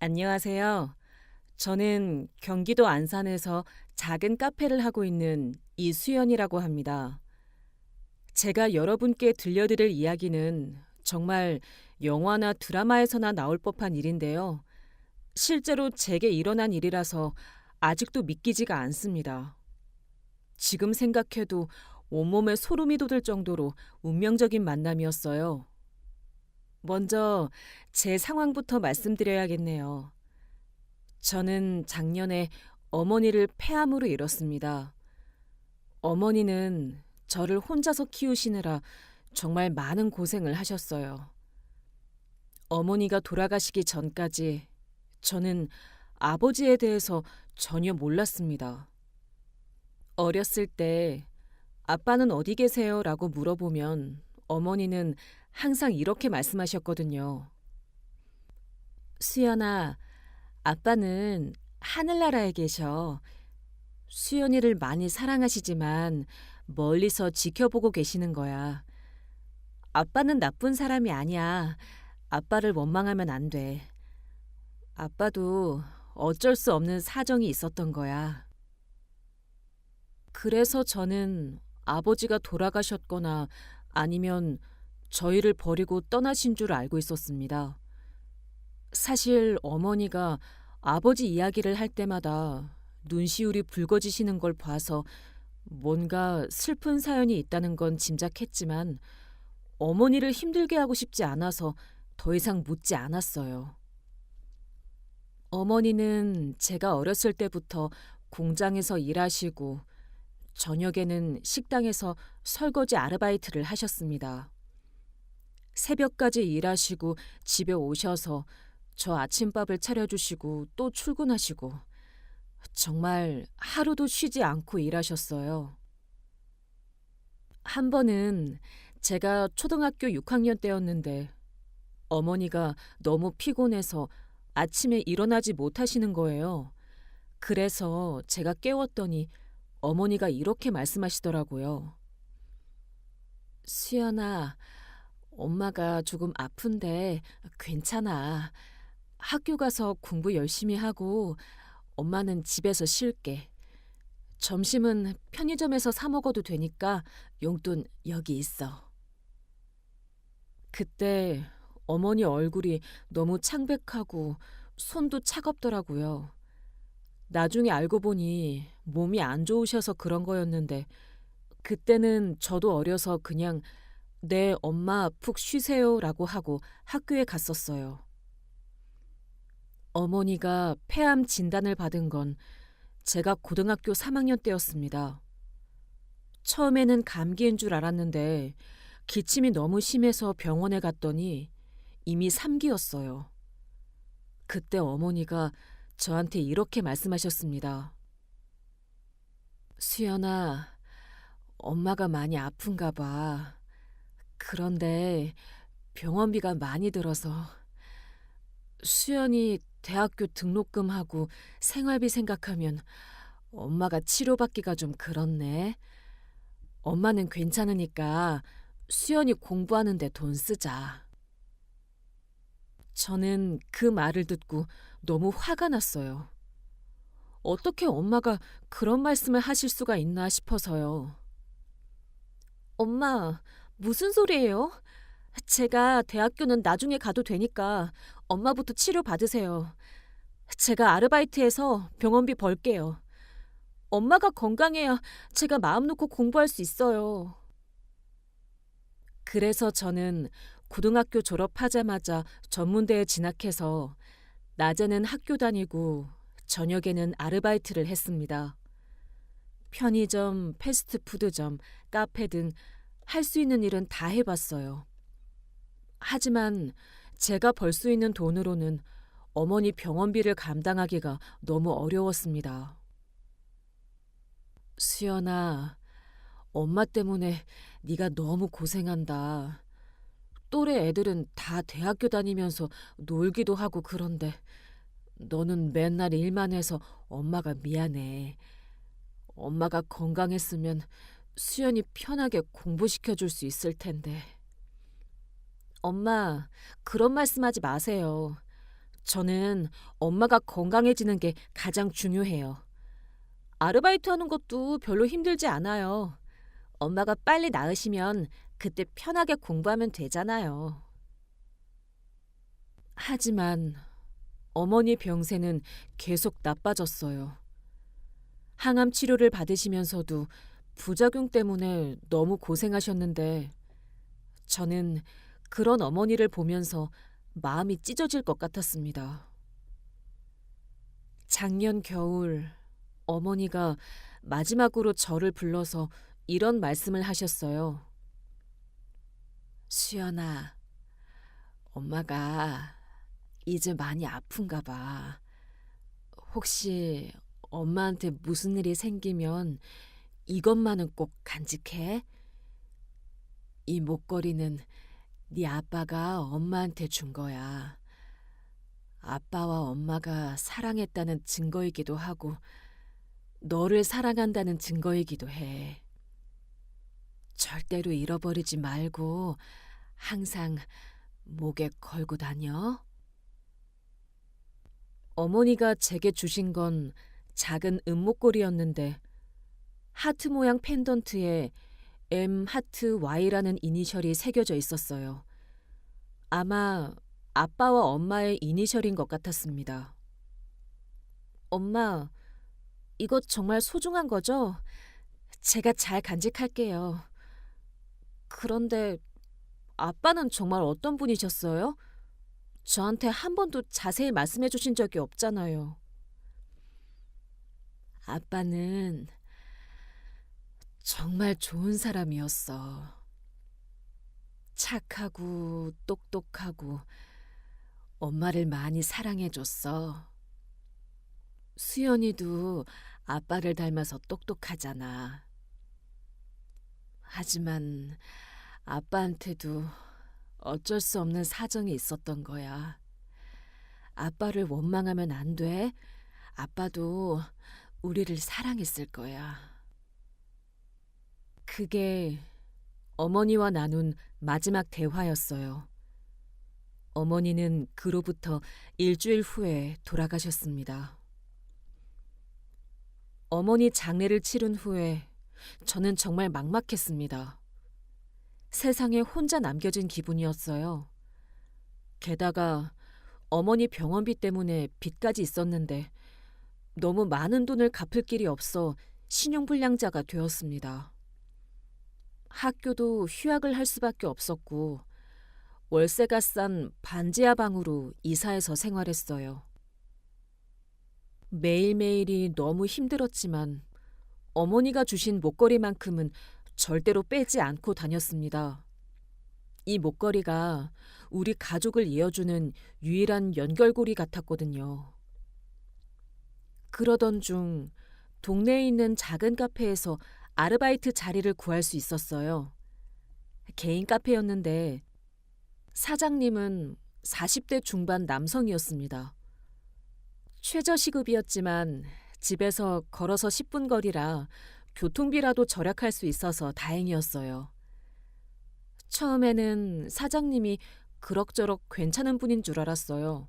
안녕하세요. 저는 경기도 안산에서 작은 카페를 하고 있는 이수연이라고 합니다. 제가 여러분께 들려드릴 이야기는 정말 영화나 드라마에서나 나올 법한 일인데요. 실제로 제게 일어난 일이라서 아직도 믿기지가 않습니다. 지금 생각해도 온몸에 소름이 돋을 정도로 운명적인 만남이었어요. 먼저 제 상황부터 말씀드려야겠네요. 저는 작년에 어머니를 폐암으로 잃었습니다. 어머니는 저를 혼자서 키우시느라 정말 많은 고생을 하셨어요. 어머니가 돌아가시기 전까지 저는 아버지에 대해서 전혀 몰랐습니다. 어렸을 때 아빠는 어디 계세요? 라고 물어보면 어머니는 항상 이렇게 말씀하셨거든요. 수연아, 아빠는 하늘나라에 계셔. 수연이를 많이 사랑하시지만 멀리서 지켜보고 계시는 거야. 아빠는 나쁜 사람이 아니야. 아빠를 원망하면 안 돼. 아빠도 어쩔 수 없는 사정이 있었던 거야. 그래서 저는 아버지가 돌아가셨거나 아니면 저희를 버리고 떠나신 줄 알고 있었습니다. 사실 어머니가 아버지 이야기를 할 때마다 눈시울이 붉어지시는 걸 봐서 뭔가 슬픈 사연이 있다는 건 짐작했지만 어머니를 힘들게 하고 싶지 않아서 더 이상 묻지 않았어요. 어머니는 제가 어렸을 때부터 공장에서 일하시고 저녁에는 식당에서 설거지 아르바이트를 하셨습니다. 새벽까지 일하시고 집에 오셔서 저 아침밥을 차려주시고 또 출근하시고 정말 하루도 쉬지 않고 일하셨어요. 한 번은 제가 초등학교 6학년 때였는데 어머니가 너무 피곤해서 아침에 일어나지 못하시는 거예요. 그래서 제가 깨웠더니 어머니가 이렇게 말씀하시더라고요. 수연아, 엄마가 조금 아픈데 괜찮아. 학교 가서 공부 열심히 하고 엄마는 집에서 쉴게. 점심은 편의점에서 사 먹어도 되니까 용돈 여기 있어. 그때 어머니 얼굴이 너무 창백하고 손도 차갑더라고요. 나중에 알고 보니 몸이 안 좋으셔서 그런 거였는데 그때는 저도 어려서 그냥 네, 엄마 푹 쉬세요라고 하고 학교에 갔었어요. 어머니가 폐암 진단을 받은 건 제가 고등학교 3학년 때였습니다. 처음에는 감기인 줄 알았는데 기침이 너무 심해서 병원에 갔더니 이미 3기였어요. 그때 어머니가 저한테 이렇게 말씀하셨습니다. 수연아, 엄마가 많이 아픈가 봐. 그런데 병원비가 많이 들어서 수연이 대학교 등록금하고 생활비 생각하면 엄마가 치료받기가 좀 그렇네. 엄마는 괜찮으니까 수연이 공부하는데 돈 쓰자. 저는 그 말을 듣고 너무 화가 났어요. 어떻게 엄마가 그런 말씀을 하실 수가 있나 싶어서요. 엄마, 무슨 소리예요? 제가 대학교는 나중에 가도 되니까 엄마부터 치료 받으세요. 제가 아르바이트해서 병원비 벌게요. 엄마가 건강해야 제가 마음 놓고 공부할 수 있어요. 그래서 저는 고등학교 졸업하자마자 전문대에 진학해서 낮에는 학교 다니고 저녁에는 아르바이트를 했습니다. 편의점, 패스트푸드점, 카페 등 할 수 있는 일은 다 해봤어요. 하지만 제가 벌 수 있는 돈으로는 어머니 병원비를 감당하기가 너무 어려웠습니다. 수연아, 엄마 때문에 네가 너무 고생한다. 또래 애들은 다 대학교 다니면서 놀기도 하고 그런데 너는 맨날 일만 해서 엄마가 미안해. 엄마가 건강했으면 수연이 편하게 공부시켜줄 수 있을 텐데. 엄마, 그런 말씀하지 마세요. 저는 엄마가 건강해지는 게 가장 중요해요. 아르바이트 하는 것도 별로 힘들지 않아요. 엄마가 빨리 나으시면 그때 편하게 공부하면 되잖아요. 하지만 어머니 병세는 계속 나빠졌어요. 항암 치료를 받으시면서도 부작용 때문에 너무 고생하셨는데 저는 그런 어머니를 보면서 마음이 찢어질 것 같았습니다. 작년 겨울 어머니가 마지막으로 저를 불러서 이런 말씀을 하셨어요. 수연아, 엄마가 이제 많이 아픈가 봐. 혹시 엄마한테 무슨 일이 생기면 이것만은 꼭 간직해. 이 목걸이는 네 아빠가 엄마한테 준 거야. 아빠와 엄마가 사랑했다는 증거이기도 하고 너를 사랑한다는 증거이기도 해. 절대로 잃어버리지 말고 항상 목에 걸고 다녀. 어머니가 제게 주신 건 작은 은목걸이였는데 하트 모양 펜던트에 M 하트 Y라는 이니셜이 새겨져 있었어요. 아마 아빠와 엄마의 이니셜인 것 같았습니다. 엄마, 이거 정말 소중한 거죠? 제가 잘 간직할게요. 그런데 아빠는 정말 어떤 분이셨어요? 저한테 한 번도 자세히 말씀해 주신 적이 없잖아요. 아빠는 정말 좋은 사람이었어. 착하고 똑똑하고 엄마를 많이 사랑해줬어. 수연이도 아빠를 닮아서 똑똑하잖아. 하지만 아빠한테도 어쩔 수 없는 사정이 있었던 거야. 아빠를 원망하면 안 돼. 아빠도 우리를 사랑했을 거야. 그게 어머니와 나눈 마지막 대화였어요. 어머니는 그로부터 일주일 후에 돌아가셨습니다. 어머니 장례를 치른 후에 저는 정말 막막했습니다. 세상에 혼자 남겨진 기분이었어요. 게다가 어머니 병원비 때문에 빚까지 있었는데 너무 많은 돈을 갚을 길이 없어 신용불량자가 되었습니다. 학교도 휴학을 할 수밖에 없었고 월세가 싼 반지하 방으로 이사해서 생활했어요. 매일매일이 너무 힘들었지만 어머니가 주신 목걸이만큼은 절대로 빼지 않고 다녔습니다. 이 목걸이가 우리 가족을 이어주는 유일한 연결고리 같았거든요. 그러던 중 동네에 있는 작은 카페에서 아르바이트 자리를 구할 수 있었어요. 개인 카페였는데 사장님은 40대 중반 남성이었습니다. 최저시급이었지만 집에서 걸어서 10분 거리라 교통비라도 절약할 수 있어서 다행이었어요. 처음에는 사장님이 그럭저럭 괜찮은 분인 줄 알았어요.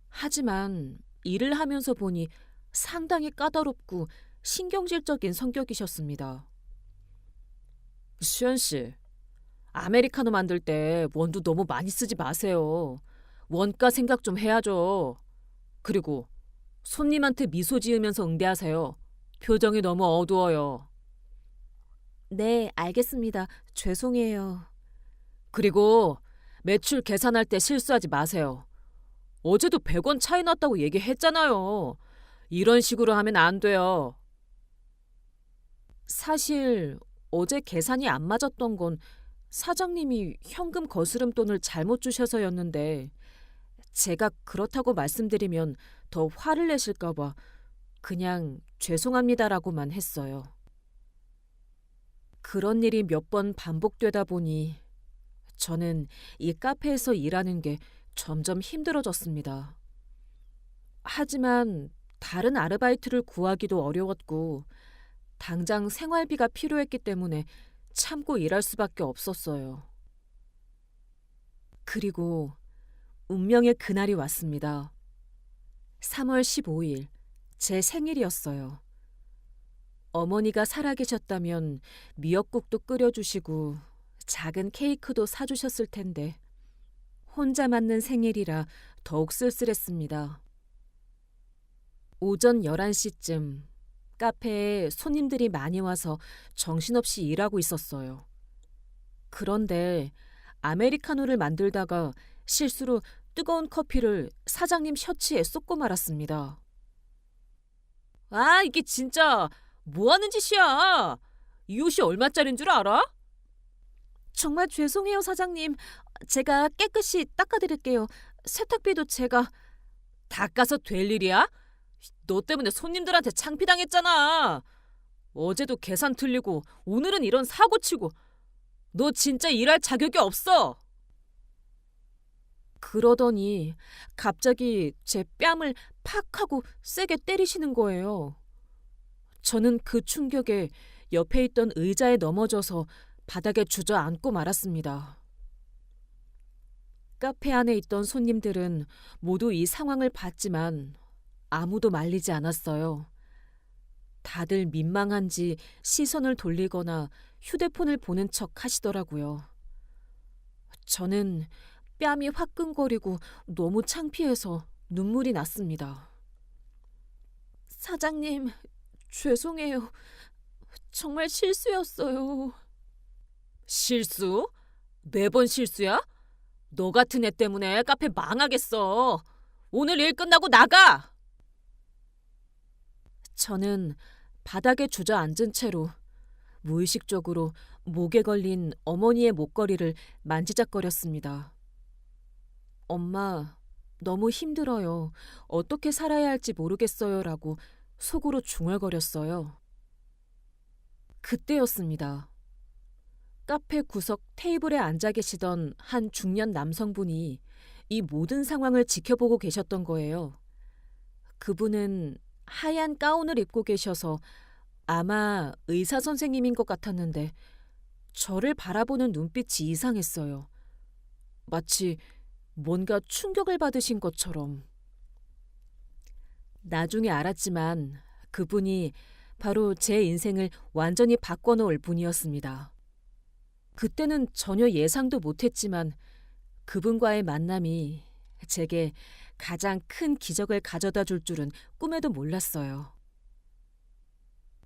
하지만 일을 하면서 보니 상당히 까다롭고 신경질적인 성격이셨습니다. 수연 씨, 아메리카노 만들 때 원두 너무 많이 쓰지 마세요. 원가 생각 좀 해야죠. 그리고 손님한테 미소 지으면서 응대하세요. 표정이 너무 어두워요. 네, 알겠습니다. 죄송해요. 그리고 매출 계산할 때 실수하지 마세요. 어제도 100원 차이 났다고 얘기했잖아요. 이런 식으로 하면 안 돼요. 사실 어제 계산이 안 맞았던 건 사장님이 현금 거스름돈을 잘못 주셔서였는데 제가 그렇다고 말씀드리면 더 화를 내실까 봐 그냥 죄송합니다라고만 했어요. 그런 일이 몇 번 반복되다 보니 저는 이 카페에서 일하는 게 점점 힘들어졌습니다. 하지만 다른 아르바이트를 구하기도 어려웠고 당장 생활비가 필요했기 때문에 참고 일할 수밖에 없었어요. 그리고 운명의 그날이 왔습니다. 3월 15일, 제 생일이었어요. 어머니가 살아계셨다면 미역국도 끓여주시고 작은 케이크도 사주셨을 텐데 혼자 맞는 생일이라 더욱 쓸쓸했습니다. 오전 11시쯤 카페에 손님들이 많이 와서 정신없이 일하고 있었어요. 그런데 아메리카노를 만들다가 실수로 뜨거운 커피를 사장님 셔츠에 쏟고 말았습니다. 아, 이게 진짜 뭐 하는 짓이야? 이 옷이 얼마짜린 줄 알아? 정말 죄송해요, 사장님. 제가 깨끗이 닦아드릴게요. 세탁비도 제가... 닦아서 될 일이야? 너 때문에 손님들한테 창피당했잖아. 어제도 계산 틀리고 오늘은 이런 사고 치고 너 진짜 일할 자격이 없어. 그러더니 갑자기 제 뺨을 팍 하고 세게 때리시는 거예요. 저는 그 충격에 옆에 있던 의자에 넘어져서 바닥에 주저앉고 말았습니다. 카페 안에 있던 손님들은 모두 이 상황을 봤지만 아무도 말리지 않았어요. 다들 민망한지 시선을 돌리거나 휴대폰을 보는 척 하시더라고요. 저는 뺨이 화끈거리고 너무 창피해서 눈물이 났습니다. 사장님, 죄송해요. 정말 실수였어요. 실수? 매번 실수야? 너 같은 애 때문에 카페 망하겠어. 오늘 일 끝나고 나가! 저는 바닥에 주저앉은 채로 무의식적으로 목에 걸린 어머니의 목걸이를 만지작거렸습니다. 엄마, 너무 힘들어요. 어떻게 살아야 할지 모르겠어요. 라고 속으로 중얼거렸어요. 그때였습니다. 카페 구석 테이블에 앉아 계시던 한 중년 남성분이 이 모든 상황을 지켜보고 계셨던 거예요. 그분은 하얀 가운을 입고 계셔서 아마 의사 선생님인 것 같았는데 저를 바라보는 눈빛이 이상했어요. 마치 뭔가 충격을 받으신 것처럼. 나중에 알았지만 그분이 바로 제 인생을 완전히 바꿔놓을 분이었습니다. 그때는 전혀 예상도 못했지만 그분과의 만남이 제게 가장 큰 기적을 가져다 줄 줄은 꿈에도 몰랐어요.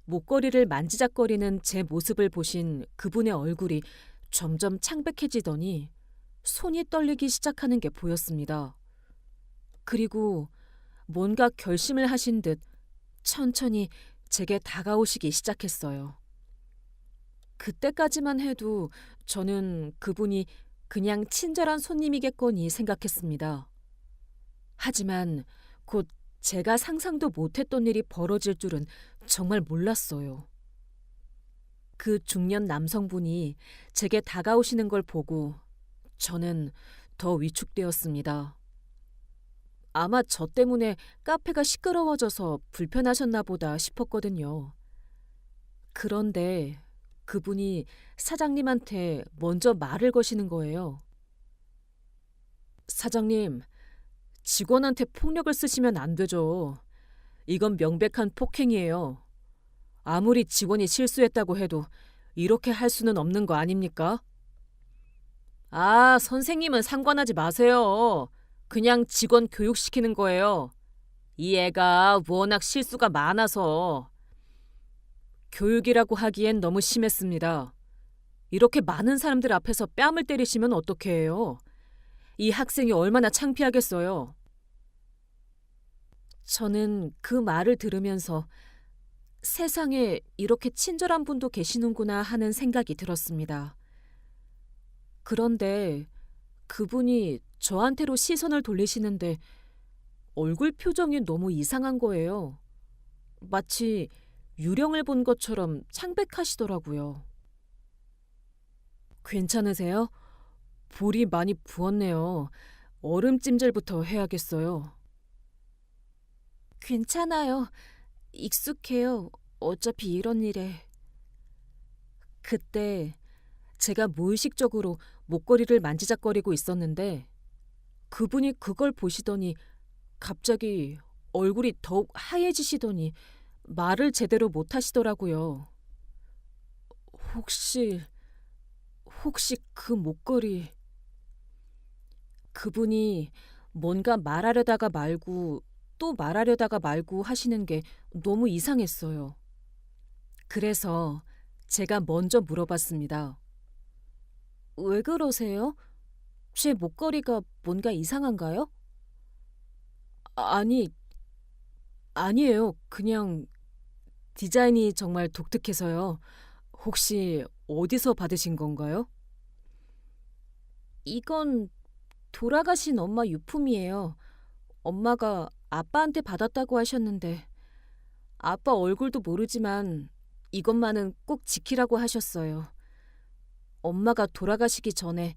목걸이를 만지작거리는 제 모습을 보신 그분의 얼굴이 점점 창백해지더니 손이 떨리기 시작하는 게 보였습니다. 그리고 뭔가 결심을 하신 듯 천천히 제게 다가오시기 시작했어요. 그때까지만 해도 저는 그분이 그냥 친절한 손님이겠거니 생각했습니다. 하지만 곧 제가 상상도 못했던 일이 벌어질 줄은 정말 몰랐어요. 그 중년 남성분이 제게 다가오시는 걸 보고 저는 더 위축되었습니다. 아마 저 때문에 카페가 시끄러워져서 불편하셨나 보다 싶었거든요. 그런데 그분이 사장님한테 먼저 말을 거시는 거예요. 사장님, 직원한테 폭력을 쓰시면 안 되죠. 이건 명백한 폭행이에요. 아무리 직원이 실수했다고 해도 이렇게 할 수는 없는 거 아닙니까? 아, 선생님은 상관하지 마세요. 그냥 직원 교육시키는 거예요. 이 애가 워낙 실수가 많아서. 교육이라고 하기엔 너무 심했습니다. 이렇게 많은 사람들 앞에서 뺨을 때리시면 어떻게 해요? 이 학생이 얼마나 창피하겠어요. 저는 그 말을 들으면서 세상에 이렇게 친절한 분도 계시는구나 하는 생각이 들었습니다. 그런데 그분이 저한테로 시선을 돌리시는데 얼굴 표정이 너무 이상한 거예요. 마치 유령을 본 것처럼 창백하시더라고요. 괜찮으세요? 볼이 많이 부었네요. 얼음찜질부터 해야겠어요. 괜찮아요. 익숙해요. 어차피 이런 일에. 그때 제가 무의식적으로 목걸이를 만지작거리고 있었는데 그분이 그걸 보시더니 갑자기 얼굴이 더욱 하얘지시더니 말을 제대로 못 하시더라고요. 혹시, 혹시 그 목걸이... 그분이 뭔가 말하려다가 말고 또 말하려다가 말고 하시는 게 너무 이상했어요. 그래서 제가 먼저 물어봤습니다. 왜 그러세요? 제 목걸이가 뭔가 이상한가요? 아니, 아니에요. 그냥 디자인이 정말 독특해서요. 혹시 어디서 받으신 건가요? 이건 돌아가신 엄마 유품이에요. 엄마가 아빠한테 받았다고 하셨는데 아빠 얼굴도 모르지만 이것만은 꼭 지키라고 하셨어요. 엄마가 돌아가시기 전에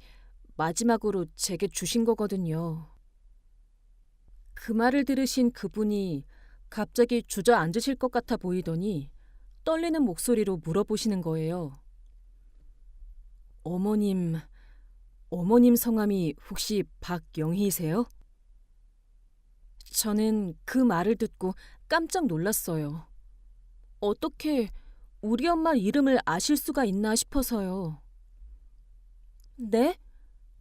마지막으로 제게 주신 거거든요. 그 말을 들으신 그분이 갑자기 주저앉으실 것 같아 보이더니 떨리는 목소리로 물어보시는 거예요. 어머님, 어머님 성함이 혹시 박영희세요? 저는 그 말을 듣고 깜짝 놀랐어요. 어떻게 우리 엄마 이름을 아실 수가 있나 싶어서요. 네?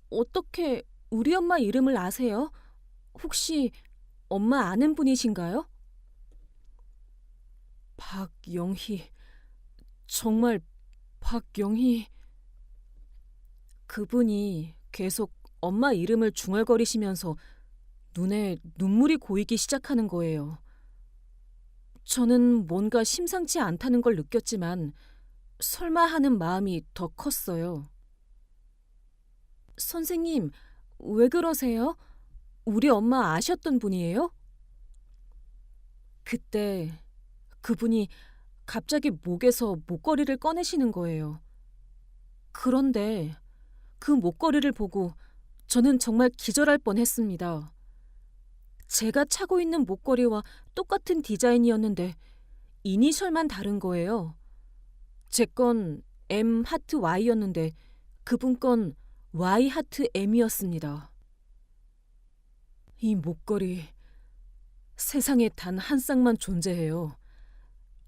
어떻게 우리 엄마 이름을 아세요? 혹시 엄마 아는 분이신가요? 박영희, 정말 박영희... 그분이 계속 엄마 이름을 중얼거리시면서 눈에 눈물이 고이기 시작하는 거예요. 저는 뭔가 심상치 않다는 걸 느꼈지만 설마 하는 마음이 더 컸어요. 선생님, 왜 그러세요? 우리 엄마 아셨던 분이에요? 그때 그분이 갑자기 목에서 목걸이를 꺼내시는 거예요. 그런데 그 목걸이를 보고 저는 정말 기절할 뻔했습니다. 제가 차고 있는 목걸이와 똑같은 디자인이었는데 이니셜만 다른 거예요. 제 건 M 하트 Y였는데 그분 건 Y 하트 M이었습니다. 이 목걸이 세상에 단 한 쌍만 존재해요.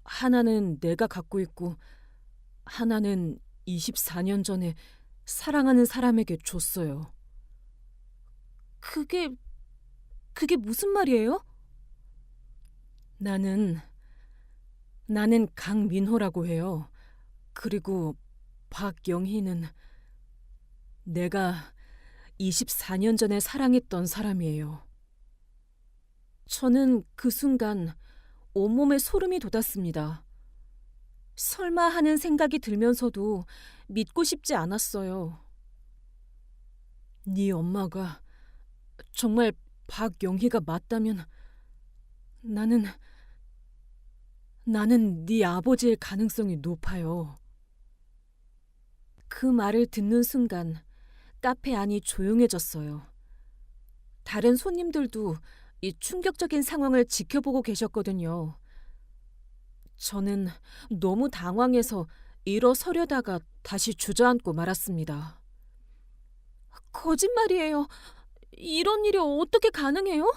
하나는 내가 갖고 있고 하나는 24년 전에 사랑하는 사람에게 줬어요. 그게 무슨 말이에요? 나는 강민호라고 해요. 그리고 박영희는 내가 24년 전에 사랑했던 사람이에요. 저는 그 순간 온몸에 소름이 돋았습니다. 설마 하는 생각이 들면서도 믿고 싶지 않았어요. 네 엄마가 정말 박영희가 맞다면 나는 네 아버지일 가능성이 높아요. 그 말을 듣는 순간 카페 안이 조용해졌어요. 다른 손님들도 이 충격적인 상황을 지켜보고 계셨거든요. 저는 너무 당황해서 일어서려다가 다시 주저앉고 말았습니다. 거짓말이에요. 이런 일이 어떻게 가능해요?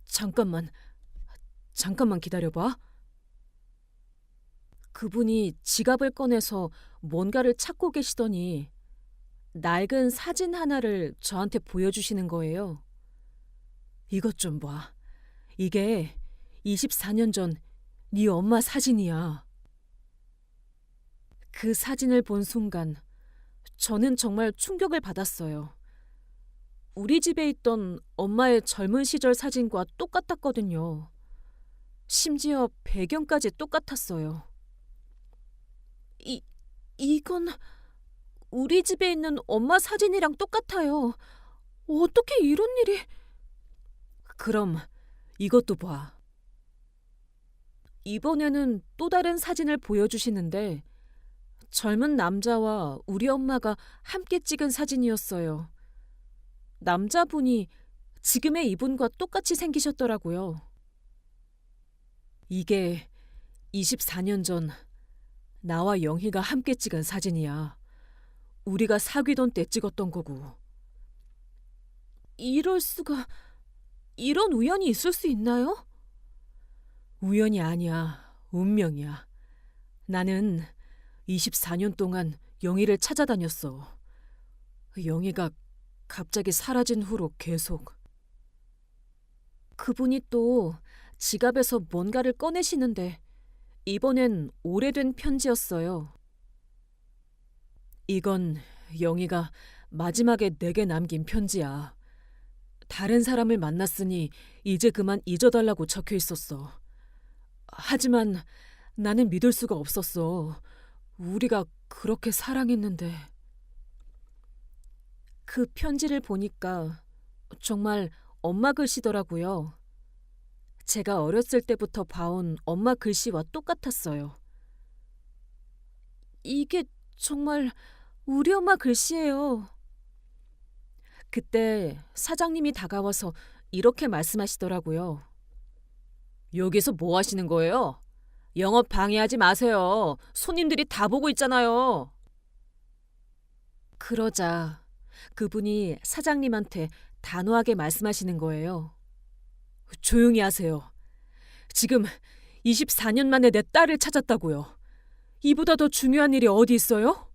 잠깐만 기다려봐. 그분이 지갑을 꺼내서 뭔가를 찾고 계시더니 낡은 사진 하나를 저한테 보여주시는 거예요. 이것 좀 봐. 이게 24년 전 네 엄마 사진이야. 그 사진을 본 순간 저는 정말 충격을 받았어요. 우리 집에 있던 엄마의 젊은 시절 사진과 똑같았거든요. 심지어 배경까지 똑같았어요. 이건 우리 집에 있는 엄마 사진이랑 똑같아요. 어떻게 이런 일이... 그럼 이것도 봐. 이번에는 또 다른 사진을 보여주시는데 젊은 남자와 우리 엄마가 함께 찍은 사진이었어요. 남자분이 지금의 이분과 똑같이 생기셨더라고요. 이게 24년 전 나와 영희가 함께 찍은 사진이야. 우리가 사귀던 때 찍었던 거고. 이럴 수가, 이런 우연이 있을 수 있나요? 우연이 아니야. 운명이야. 나는 24년 동안 영희를 찾아다녔어. 영희가 갑자기 사라진 후로 계속. 그분이 또 지갑에서 뭔가를 꺼내시는데 이번엔 오래된 편지였어요. 이건 영희가 마지막에 내게 남긴 편지야. 다른 사람을 만났으니 이제 그만 잊어달라고 적혀 있었어. 하지만 나는 믿을 수가 없었어. 우리가 그렇게 사랑했는데. 그 편지를 보니까 정말 엄마 글씨더라고요. 제가 어렸을 때부터 봐온 엄마 글씨와 똑같았어요. 이게 정말 우리 엄마 글씨예요. 그때 사장님이 다가와서 이렇게 말씀하시더라고요. 여기서 뭐 하시는 거예요? 영업 방해하지 마세요. 손님들이 다 보고 있잖아요. 그러자 그분이 사장님한테 단호하게 말씀하시는 거예요. 조용히 하세요. 지금 24년 만에 내 딸을 찾았다고요. 이보다 더 중요한 일이 어디 있어요?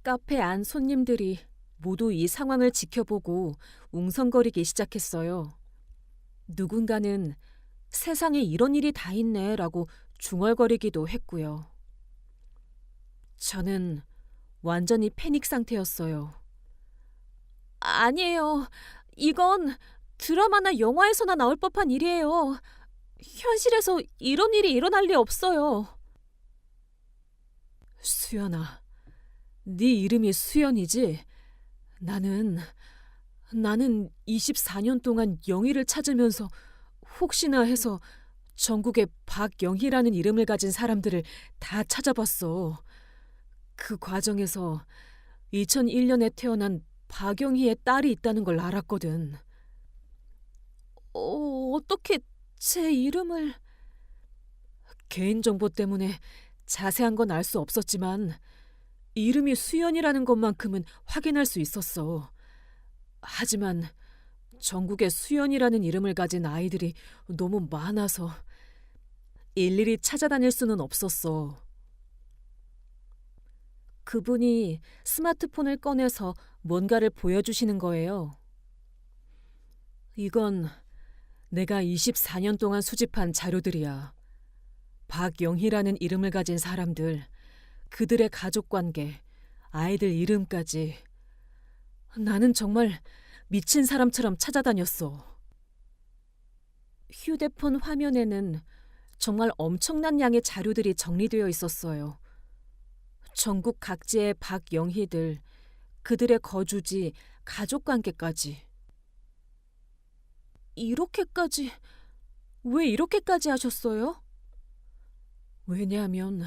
카페 안 손님들이 모두 이 상황을 지켜보고 웅성거리기 시작했어요. 누군가는 세상에 이런 일이 다 있네라고 중얼거리기도 했고요. 저는 완전히 패닉 상태였어요. 아니에요. 이건 드라마나 영화에서나 나올 법한 일이에요. 현실에서 이런 일이 일어날 리 없어요. 수연아, 네 이름이 수연이지? 나는 24년 동안 영희를 찾으면서 혹시나 해서 전국에 박영희라는 이름을 가진 사람들을 다 찾아봤어. 그 과정에서 2001년에 태어난 박영희의 딸이 있다는 걸 알았거든. 어떻게 제 이름을... 개인정보 때문에 자세한 건 알 수 없었지만 이름이 수연이라는 것만큼은 확인할 수 있었어. 하지만 전국에 수연이라는 이름을 가진 아이들이 너무 많아서 일일이 찾아다닐 수는 없었어. 그분이 스마트폰을 꺼내서 뭔가를 보여주시는 거예요. 이건 내가 24년 동안 수집한 자료들이야. 박영희라는 이름을 가진 사람들, 그들의 가족관계, 아이들 이름까지. 나는 정말 미친 사람처럼 찾아다녔어. 휴대폰 화면에는 정말 엄청난 양의 자료들이 정리되어 있었어요. 전국 각지의 박영희들, 그들의 거주지, 가족관계까지. 왜 이렇게까지 하셨어요? 왜냐하면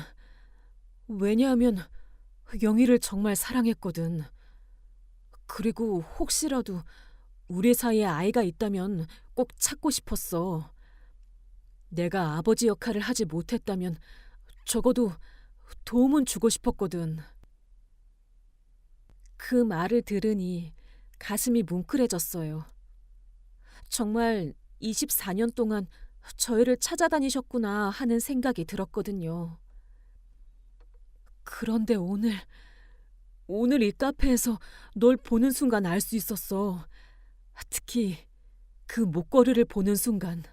영희를 정말 사랑했거든. 그리고 혹시라도 우리 사이에 아이가 있다면 꼭 찾고 싶었어. 내가 아버지 역할을 하지 못했다면 적어도 도움은 주고 싶었거든. 그 말을 들으니 가슴이 뭉클해졌어요. 정말 24년 동안 저희를 찾아다니셨구나 하는 생각이 들었거든요. 그런데 오늘 이 카페에서 널 보는 순간 알 수 있었어. 특히 그 목걸이를 보는 순간.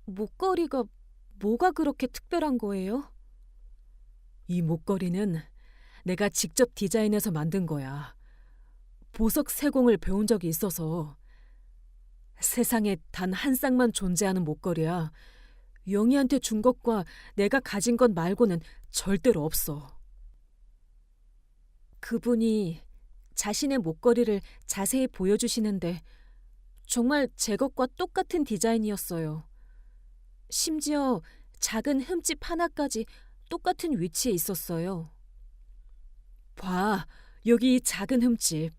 목걸이가 뭐가 그렇게 특별한 거예요? 이 목걸이는 내가 직접 디자인해서 만든 거야. 보석 세공을 배운 적이 있어서. 세상에 단 한 쌍만 존재하는 목걸이야. 영희한테 준 것과 내가 가진 것 말고는 절대로 없어. 그분이 자신의 목걸이를 자세히 보여주시는데 정말 제 것과 똑같은 디자인이었어요. 심지어 작은 흠집 하나까지 똑같은 위치에 있었어요. 봐, 여기 이 작은 흠집.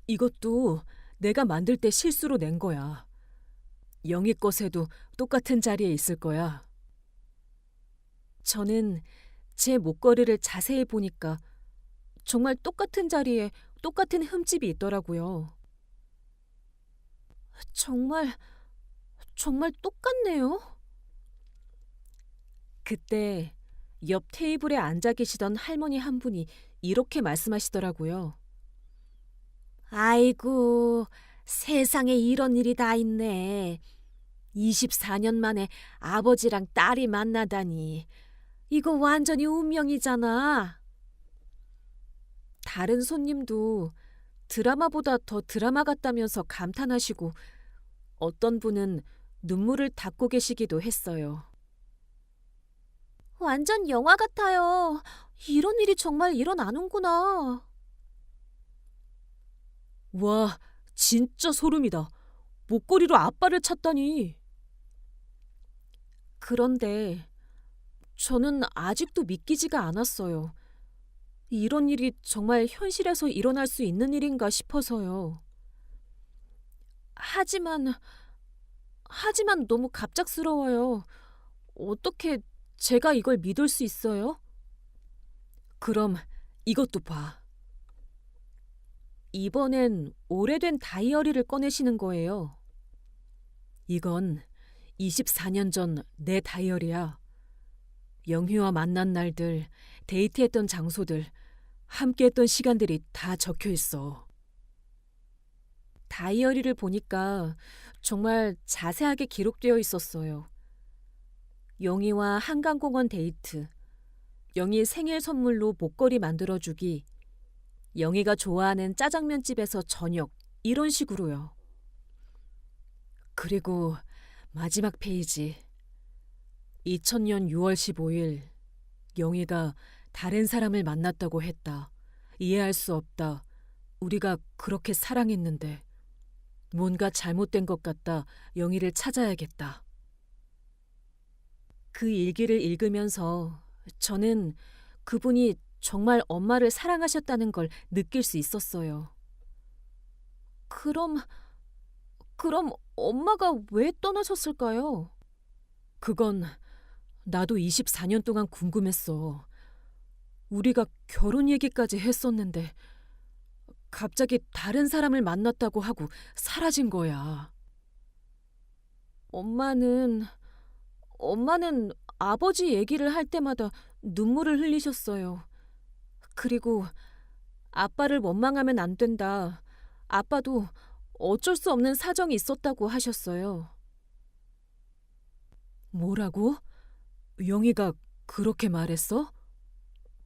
이것도 내가 만들 때 실수로 낸 거야. 영희 것에도 똑같은 자리에 있을 거야. 저는 제 목걸이를 자세히 보니까 정말 똑같은 자리에 똑같은 흠집이 있더라고요. 정말, 정말 똑같네요. 그때 옆 테이블에 앉아 계시던 할머니 한 분이 이렇게 말씀하시더라고요. 아이고, 세상에 이런 일이 다 있네. 24년 만에 아버지랑 딸이 만나다니. 이거 완전히 운명이잖아. 다른 손님도 드라마보다 더 드라마 같다면서 감탄하시고 어떤 분은 눈물을 닦고 계시기도 했어요. 완전 영화 같아요. 이런 일이 정말 일어나는구나. 와, 진짜 소름이다. 목걸이로 아빠를 찾다니. 그런데 저는 아직도 믿기지가 않았어요. 이런 일이 정말 현실에서 일어날 수 있는 일인가 싶어서요. 하지만 너무 갑작스러워요. 어떻게 제가 이걸 믿을 수 있어요? 그럼 이것도 봐. 이번엔 오래된 다이어리를 꺼내시는 거예요. 이건 24년 전 내 다이어리야. 영희와 만난 날들, 데이트했던 장소들, 함께했던 시간들이 다 적혀 있어. 다이어리를 보니까 정말 자세하게 기록되어 있었어요. 영희와 한강공원 데이트, 영희 생일 선물로 목걸이 만들어주기, 영희가 좋아하는 짜장면집에서 저녁, 이런 식으로요. 그리고 마지막 페이지. 2000년 6월 15일, 영희가 다른 사람을 만났다고 했다. 이해할 수 없다. 우리가 그렇게 사랑했는데 뭔가 잘못된 것 같다. 영희를 찾아야겠다. 그 일기를 읽으면서 저는 그분이 정말 엄마를 사랑하셨다는 걸 느낄 수 있었어요. 그럼 엄마가 왜 떠나셨을까요? 그건 나도 24년 동안 궁금했어. 우리가 결혼 얘기까지 했었는데 갑자기 다른 사람을 만났다고 하고 사라진 거야. 엄마는 아버지 얘기를 할 때마다 눈물을 흘리셨어요. 그리고 아빠를 원망하면 안 된다. 아빠도 어쩔 수 없는 사정이 있었다고 하셨어요. 뭐라고? 영희가 그렇게 말했어?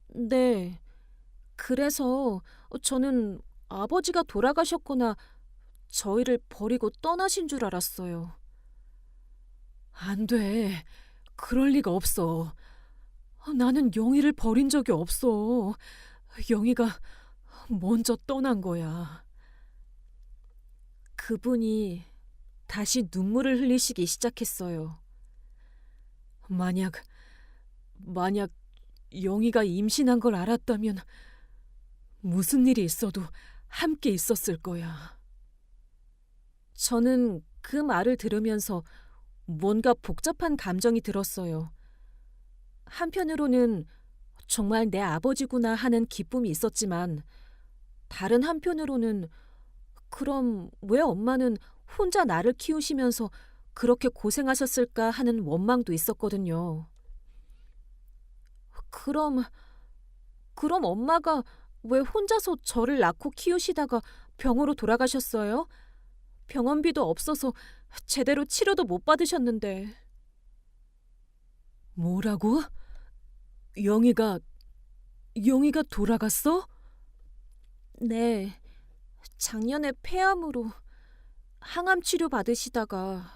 네. 그래서 저는 아버지가 돌아가셨거나 저희를 버리고 떠나신 줄 알았어요. 안 돼. 그럴 리가 없어. 나는 영희를 버린 적이 없어. 영희가 먼저 떠난 거야. 그분이 다시 눈물을 흘리시기 시작했어요. 만약 영희가 임신한 걸 알았다면 무슨 일이 있어도 함께 있었을 거야. 저는 그 말을 들으면서 뭔가 복잡한 감정이 들었어요. 한편으로는 정말 내 아버지구나 하는 기쁨이 있었지만 다른 한편으로는 그럼 왜 엄마는 혼자 나를 키우시면서 그렇게 고생하셨을까 하는 원망도 있었거든요. 그럼 엄마가 왜 혼자서 저를 낳고 키우시다가 병으로 돌아가셨어요? 병원비도 없어서 제대로 치료도 못 받으셨는데. 뭐라고? 영희가 돌아갔어? 네. 작년에 폐암으로 항암 치료 받으시다가.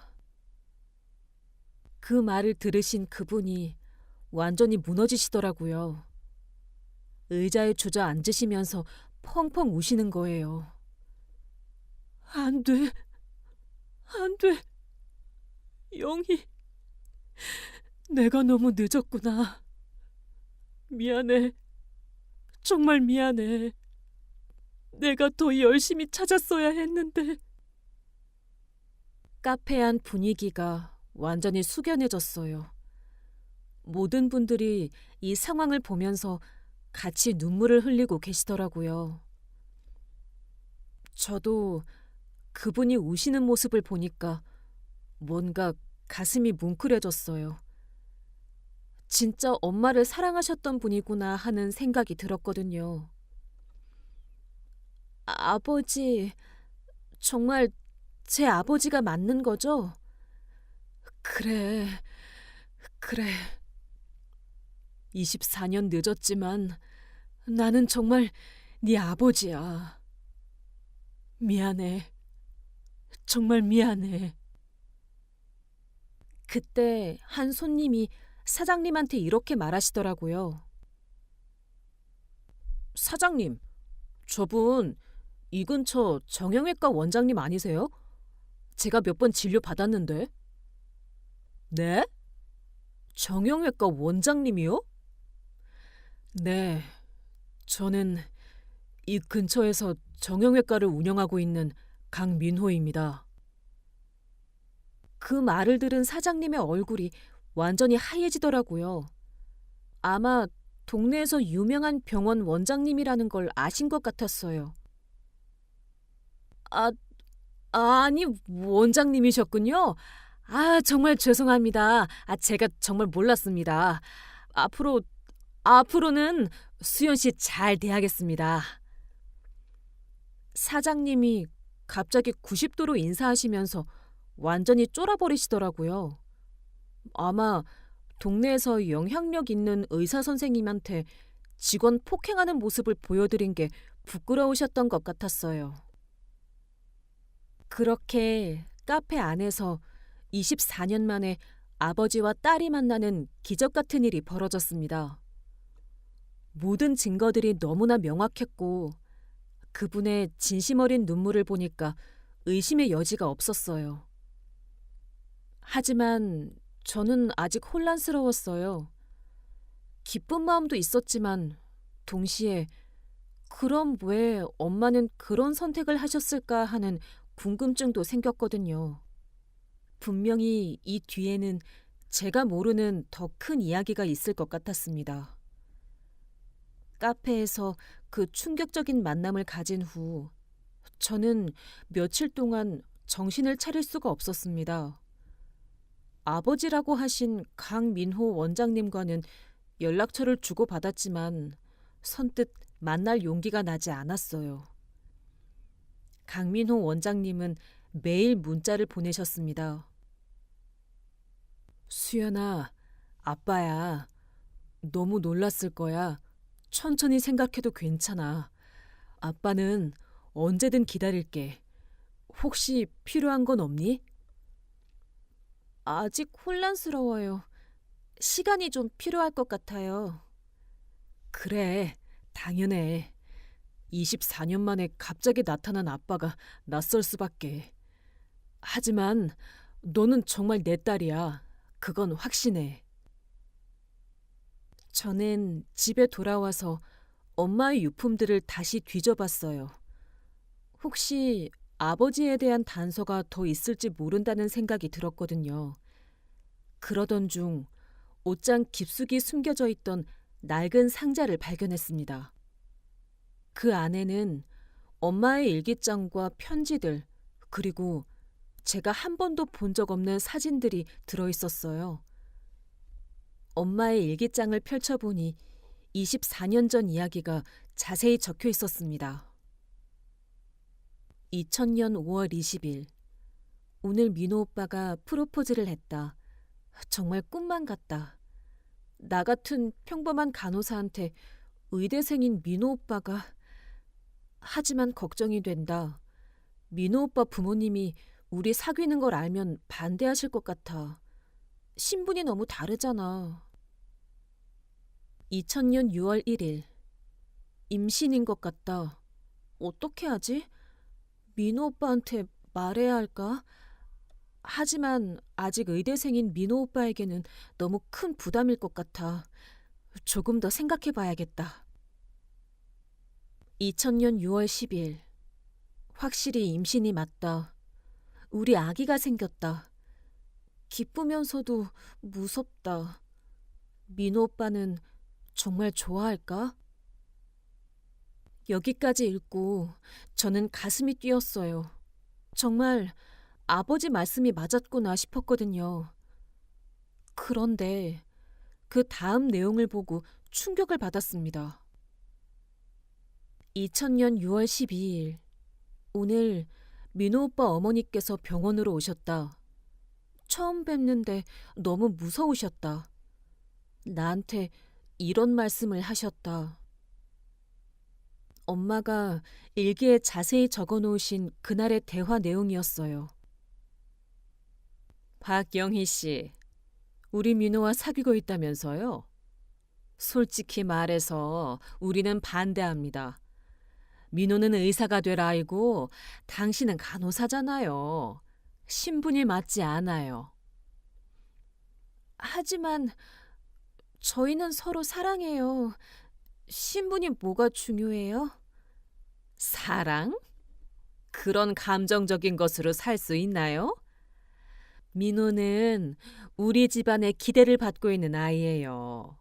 그 말을 들으신 그분이 완전히 무너지시더라고요. 의자에 주저앉으시면서 펑펑 우시는 거예요. 안 돼. 안 돼. 영희. 내가 너무 늦었구나. 미안해. 정말 미안해. 내가 더 열심히 찾았어야 했는데. 카페 안 분위기가 완전히 숙연해졌어요. 모든 분들이 이 상황을 보면서 같이 눈물을 흘리고 계시더라고요. 저도 그분이 우시는 모습을 보니까 뭔가 가슴이 뭉클해졌어요. 진짜 엄마를 사랑하셨던 분이구나 하는 생각이 들었거든요. 아버지, 정말 제 아버지가 맞는 거죠? 그래, 그래. 24년 늦었지만 나는 정말 네 아버지야. 미안해. 정말 미안해. 그때 한 손님이 사장님한테 이렇게 말하시더라고요. 사장님, 저분 이 근처 정형외과 원장님 아니세요? 제가 몇 번 진료 받았는데. 네? 정형외과 원장님이요? 네, 저는 이 근처에서 정형외과를 운영하고 있는 강민호입니다. 그 말을 들은 사장님의 얼굴이 완전히 하얘지더라고요. 아마 동네에서 유명한 병원 원장님이라는 걸 아신 것 같았어요. 아, 아니, 원장님이셨군요. 정말 죄송합니다. 제가 정말 몰랐습니다. 앞으로, 앞으로는 수연 씨 잘 대하겠습니다. 사장님이 갑자기 90도로 인사하시면서 완전히 쫄아버리시더라고요. 아마 동네에서 영향력 있는 의사 선생님한테 직원 폭행하는 모습을 보여드린 게 부끄러우셨던 것 같았어요. 그렇게 카페 안에서 24년 만에 아버지와 딸이 만나는 기적 같은 일이 벌어졌습니다. 모든 증거들이 너무나 명확했고 그분의 진심 어린 눈물을 보니까 의심의 여지가 없었어요. 하지만 저는 아직 혼란스러웠어요. 기쁜 마음도 있었지만 동시에 그럼 왜 엄마는 그런 선택을 하셨을까 하는 궁금증도 생겼거든요. 분명히 이 뒤에는 제가 모르는 더 큰 이야기가 있을 것 같았습니다. 카페에서 그 충격적인 만남을 가진 후 저는 며칠 동안 정신을 차릴 수가 없었습니다. 아버지라고 하신 강민호 원장님과는 연락처를 주고받았지만 선뜻 만날 용기가 나지 않았어요. 강민호 원장님은 매일 문자를 보내셨습니다. 수연아, 아빠야. 너무 놀랐을 거야. 천천히 생각해도 괜찮아. 아빠는 언제든 기다릴게. 혹시 필요한 건 없니? 아직 혼란스러워요. 시간이 좀 필요할 것 같아요. 그래, 당연해. 24년 만에 갑자기 나타난 아빠가 낯설 수밖에. 하지만 너는 정말 내 딸이야. 그건 확신해. 저는 집에 돌아와서 엄마의 유품들을 다시 뒤져봤어요. 혹시 아버지에 대한 단서가 더 있을지 모른다는 생각이 들었거든요. 그러던 중 옷장 깊숙이 숨겨져 있던 낡은 상자를 발견했습니다. 그 안에는 엄마의 일기장과 편지들, 그리고 제가 한 번도 본 적 없는 사진들이 들어있었어요. 엄마의 일기장을 펼쳐보니 24년 전 이야기가 자세히 적혀 있었습니다. 2000년 5월 20일. 오늘 민호 오빠가 프로포즈를 했다. 정말 꿈만 같다. 나 같은 평범한 간호사한테 의대생인 민호 오빠가... 하지만 걱정이 된다. 민호 오빠 부모님이 우리 사귀는 걸 알면 반대하실 것 같아. 신분이 너무 다르잖아. 2000년 6월 1일. 임신인 것 같다. 어떻게 하지? 민호 오빠한테 말해야 할까? 하지만 아직 의대생인 민호 오빠에게는 너무 큰 부담일 것 같아. 조금 더 생각해 봐야겠다. 2000년 6월 10일. 확실히 임신이 맞다. 우리 아기가 생겼다. 기쁘면서도 무섭다. 민호 오빠는 정말 좋아할까? 여기까지 읽고 저는 가슴이 뛰었어요. 정말 아버지 말씀이 맞았구나 싶었거든요. 그런데 그 다음 내용을 보고 충격을 받았습니다. 2000년 6월 12일, 오늘 민호 오빠 어머니께서 병원으로 오셨다. 처음 뵙는데 너무 무서우셨다. 나한테 이런 말씀을 하셨다. 엄마가 일기에 자세히 적어 놓으신 그날의 대화 내용이었어요. 박영희 씨, 우리 민호와 사귀고 있다면서요? 솔직히 말해서 우리는 반대합니다. 민호는 의사가 될 아이고 당신은 간호사잖아요. 신분이 맞지 않아요. 하지만 저희는 서로 사랑해요. 신분이 뭐가 중요해요? 사랑? 그런 감정적인 것으로 살 수 있나요? 민호는 우리 집안의 기대를 받고 있는 아이예요.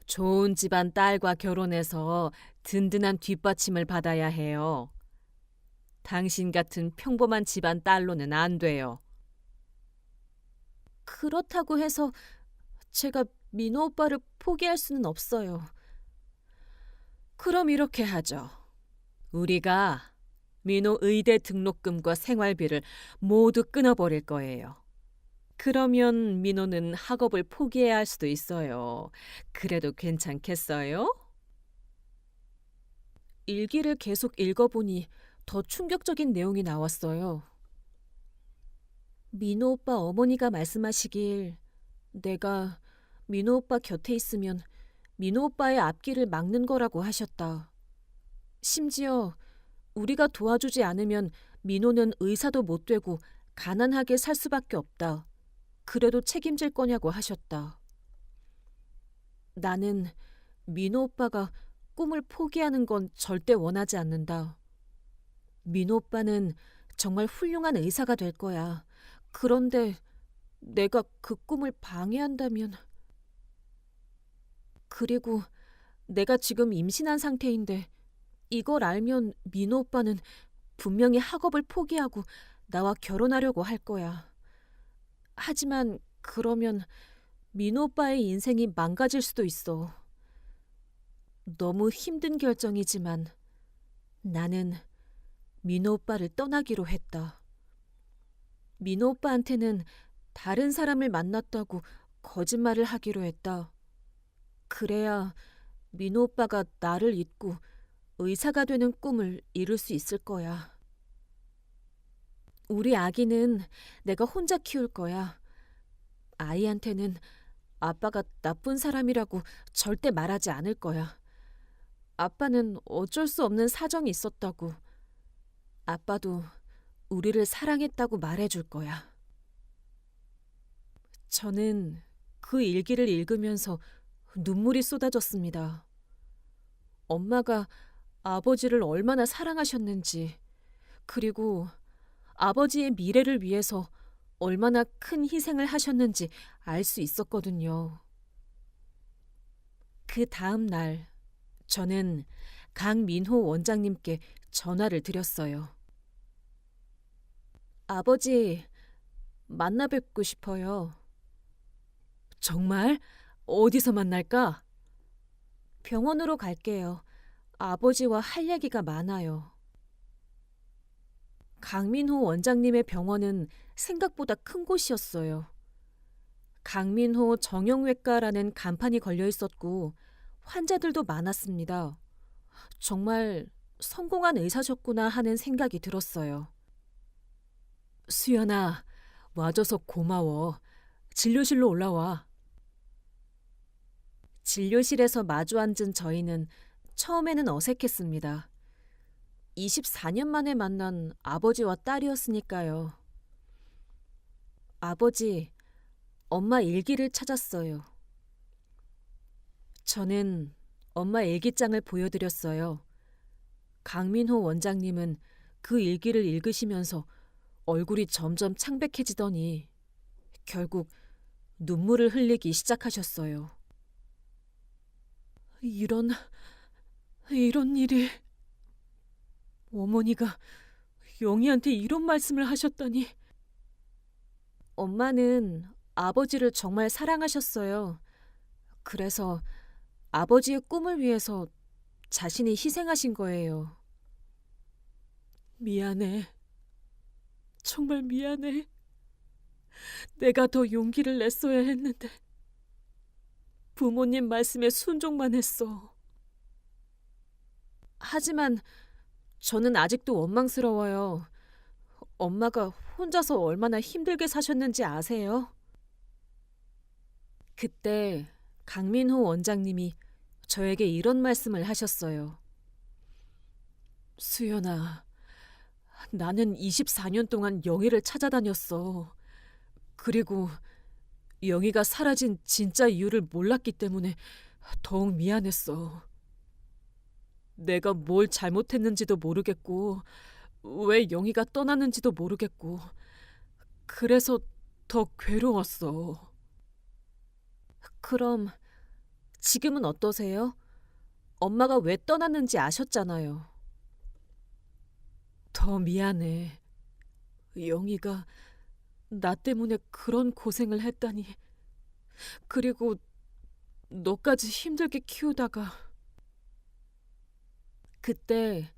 좋은 집안 딸과 결혼해서 든든한 뒷받침을 받아야 해요. 당신 같은 평범한 집안 딸로는 안 돼요. 그렇다고 해서 제가 민호 오빠를 포기할 수는 없어요. 그럼 이렇게 하죠. 우리가 민호 의대 등록금과 생활비를 모두 끊어버릴 거예요. 그러면 민호는 학업을 포기해야 할 수도 있어요. 그래도 괜찮겠어요? 일기를 계속 읽어보니 더 충격적인 내용이 나왔어요. 민호 오빠 어머니가 말씀하시길 내가 민호 오빠 곁에 있으면 민호 오빠의 앞길을 막는 거라고 하셨다. 심지어 우리가 도와주지 않으면 민호는 의사도 못 되고 가난하게 살 수밖에 없다. 그래도 책임질 거냐고 하셨다. 나는 민호 오빠가 꿈을 포기하는 건 절대 원하지 않는다. 민호 오빠는 정말 훌륭한 의사가 될 거야. 그런데 내가 그 꿈을 방해한다면... 그리고 내가 지금 임신한 상태인데 이걸 알면 민호 오빠는 분명히 학업을 포기하고 나와 결혼하려고 할 거야. 하지만 그러면 민호 오빠의 인생이 망가질 수도 있어. 너무 힘든 결정이지만 나는 민호 오빠를 떠나기로 했다. 민호 오빠한테는 다른 사람을 만났다고 거짓말을 하기로 했다. 그래야 민호 오빠가 나를 잊고 의사가 되는 꿈을 이룰 수 있을 거야. 우리 아기는 내가 혼자 키울 거야. 아이한테는 아빠가 나쁜 사람이라고 절대 말하지 않을 거야. 아빠는 어쩔 수 없는 사정이 있었다고. 아빠도 우리를 사랑했다고 말해줄 거야. 저는 그 일기를 읽으면서 눈물이 쏟아졌습니다. 엄마가 아버지를 얼마나 사랑하셨는지, 그리고 아버지의 미래를 위해서 얼마나 큰 희생을 하셨는지 알 수 있었거든요. 그 다음 날, 저는 강민호 원장님께 전화를 드렸어요. 아버지, 만나 뵙고 싶어요. 정말? 어디서 만날까? 병원으로 갈게요. 아버지와 할 얘기가 많아요. 강민호 원장님의 병원은 생각보다 큰 곳이었어요. 강민호 정형외과라는 간판이 걸려 있었고 환자들도 많았습니다. 정말 성공한 의사셨구나 하는 생각이 들었어요. 수연아, 와줘서 고마워. 진료실로 올라와. 진료실에서 마주 앉은 저희는 처음에는 어색했습니다. 24년 만에 만난 아버지와 딸이었으니까요. 아버지, 엄마 일기를 찾았어요. 저는 엄마 일기장을 보여드렸어요. 강민호 원장님은 그 일기를 읽으시면서 얼굴이 점점 창백해지더니 결국 눈물을 흘리기 시작하셨어요. 이런 일이... 어머니가 영희한테 이런 말씀을 하셨다니. 엄마는 아버지를 정말 사랑하셨어요. 그래서 아버지의 꿈을 위해서 자신이 희생하신 거예요. 미안해. 정말 미안해. 내가 더 용기를 냈어야 했는데 부모님 말씀에 순종만 했어. 하지만 저는 아직도 원망스러워요. 엄마가 혼자서 얼마나 힘들게 사셨는지 아세요? 그때 강민호 원장님이 저에게 이런 말씀을 하셨어요. 수연아, 나는 24년 동안 영희를 찾아다녔어. 그리고 영희가 사라진 진짜 이유를 몰랐기 때문에 더욱 미안했어. 내가 뭘 잘못했는지도 모르겠고 왜 영희가 떠났는지도 모르겠고 그래서 더 괴로웠어. 그럼 지금은 어떠세요? 엄마가 왜 떠났는지 아셨잖아요. 더 미안해. 영희가 나 때문에 그런 고생을 했다니. 그리고 너까지 힘들게 키우다가. 그때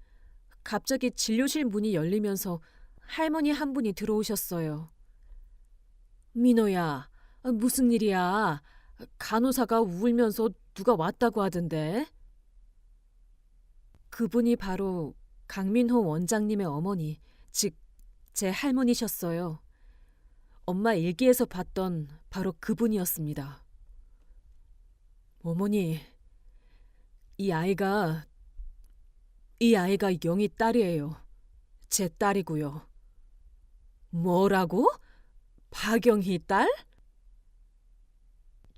갑자기 진료실 문이 열리면서 할머니 한 분이 들어오셨어요. 민호야, 무슨 일이야? 간호사가 울면서 누가 왔다고 하던데. 그분이 바로 강민호 원장님의 어머니, 즉 제 할머니셨어요. 엄마 일기에서 봤던 바로 그분이었습니다. 어머니, 이 아이가 영희 딸이에요. 제 딸이고요. 뭐라고? 박영희 딸?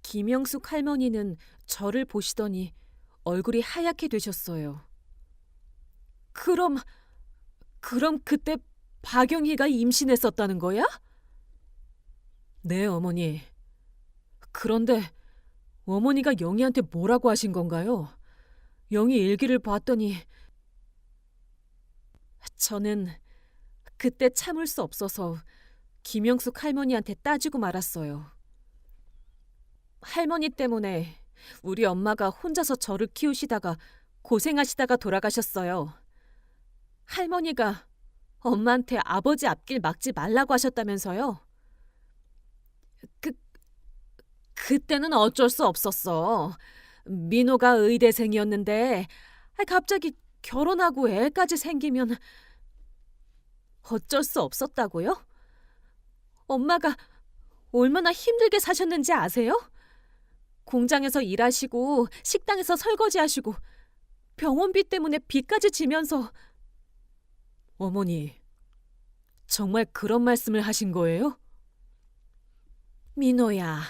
김영숙 할머니는 저를 보시더니 얼굴이 하얗게 되셨어요. 그럼 그때 박영희가 임신했었다는 거야? 네, 어머니. 그런데 어머니가 영희한테 뭐라고 하신 건가요? 영희 일기를 봤더니 저는 그때 참을 수 없어서 김영숙 할머니한테 따지고 말았어요. 할머니 때문에 우리 엄마가 혼자서 저를 키우시다가 고생하시다가 돌아가셨어요. 할머니가 엄마한테 아버지 앞길 막지 말라고 하셨다면서요. 그때는 어쩔 수 없었어. 민호가 의대생이었는데 갑자기 결혼하고 애까지 생기면 어쩔 수 없었다고요? 엄마가 얼마나 힘들게 사셨는지 아세요? 공장에서 일하시고 식당에서 설거지하시고 병원비 때문에 빚까지 지면서. 어머니, 정말 그런 말씀을 하신 거예요? 민호야,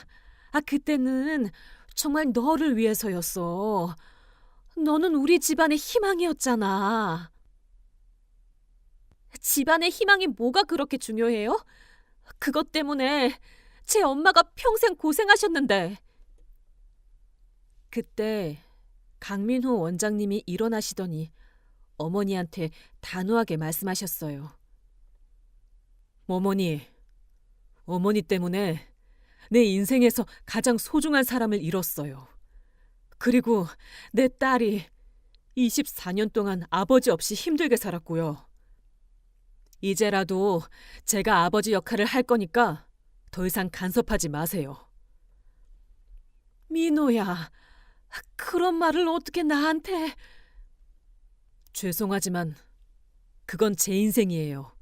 그때는 정말 너를 위해서였어. 너는 우리 집안의 희망이었잖아. 집안의 희망이 뭐가 그렇게 중요해요? 그것 때문에 제 엄마가 평생 고생하셨는데. 그때 강민호 원장님이 일어나시더니 어머니한테 단호하게 말씀하셨어요. 어머니 때문에 내 인생에서 가장 소중한 사람을 잃었어요. 그리고 내 딸이 24년 동안 아버지 없이 힘들게 살았고요. 이제라도 제가 아버지 역할을 할 거니까 더 이상 간섭하지 마세요. 민호야, 그런 말을 어떻게 나한테. 죄송하지만 그건 제 인생이에요.